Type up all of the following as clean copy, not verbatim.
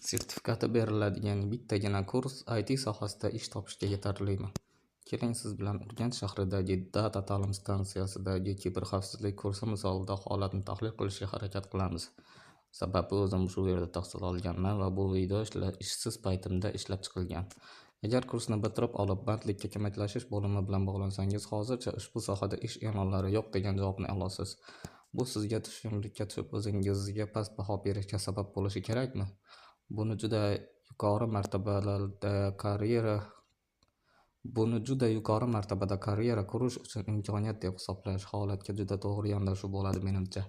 Sertifikati beriladigan bittagina kurs IT sohasida ish topishga yetarlimi? Keling, siz bilan Urganch shahridagi Data ta'lim stansiyasidagi kiberxavfsizlik kursi misolida holatni tahlil qilishga harakat qilamiz. Sababi o'zim shu yerda tahsil olganman va bu video ishsiz paytimda ishlab chiqilgan. Agar kursni bitirib olib, bandlikka ko'maklashish bo'limi bilan bog'lansangiz, hozircha ushbu sohada ish e'lonlari yo'q degan javobni olasiz. Bu sizga tushkunlikka tushib, o'zingizga past baho berishga sabab bo'lishi kerakmi? Buni juda yuqori martabada karyera qurish uchun imkoniyat deb hisoblash holatga juda to'g'ri yondashuv bo'ladi menimcha.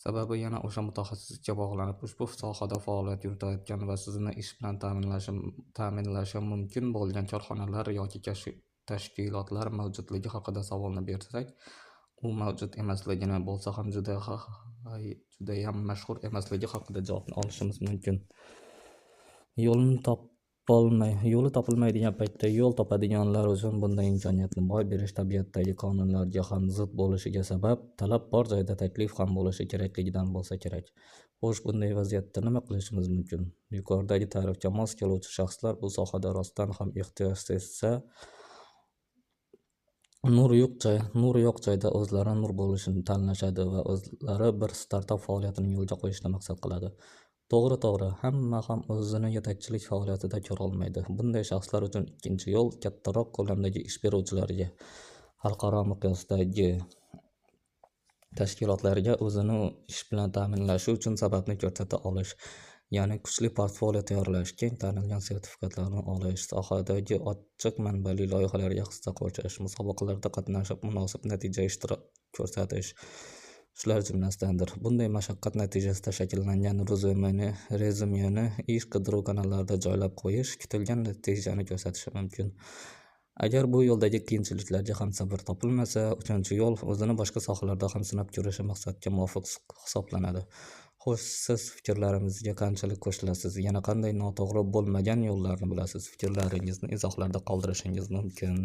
Sababi yana o'sha mutaxassisga bog'lanib, ushbu sohada faoliyat yuritayotgan va sizni ish bilan ta'minlashi mumkin bo'lgan korxonalar yoki tashkilotlar mavjudligi haqida savolni bersak, u mavjud emasligi bo'lsa ham judayam mashhur emasligi haqida javobni olishimiz mumkin. Yo'li topilmaydigan paytda yo'l topadiganlar uchun bunday imkoniyatni boy berish tabiatdagi qonunlarga ham zid bo'lishiga sabab, talab bor joyda taklif ham bo'lishi kerakligidan bo'lsa kerak. Xo'sh, bunday vaziyatda nima qilishimiz mumkin? Yuqoridagi ta'rifga mos keluvchi shaxslar bu sohada rostdan ham ehtiyoj sezsa, nur yo'q joyda o'zlari nur bo'lishini tanlashadi va o'zlari bir startap faoliyatini yo'lga qo'yishni maqsad qiladi. To'g'ri, hamma ham o'zini yetakchilik faoliyatida ko'rolmaydi. Bunday shaxslar uchun ikkinchi yo'l kattaroq ko'lamdagi ish beruvchilarga, xalqaro miqyosdagi tashkilotlarga o'zini ish bilan ta'minlashi uchun sababni ko'rsata olish, ya'ni kuchli portfolio tayyorlash, keng tanilgan sertifikatlarni olish, sohadagi ochiq manbali loyihalarga hissa qo'shish, musobaqalarda qatnashib munosib natija ko'rsatish shular jumlasidandir. Bunday mashaqqat natijasida shakllangan rezyumeni ish qidiruv kanallarida joylab qo'yish kutilgan natijani ko'rsatishi mumkin. Agar bu yo'ldagi qiyinchiliklarga ham sabr topilmasa, uchinchi yo'l o'zini boshqa sohalarda ham sinab ko'rishi maqsadga muvofiq hisoblanadi. Xo'sh, siz fikrlarimizga qanchalik qo'shilasiz? Yana qanday noto'g'ri bo'lmagan yo'llarni bilasiz? Fikrlaringizni izohlarda qoldirishingiz mumkin.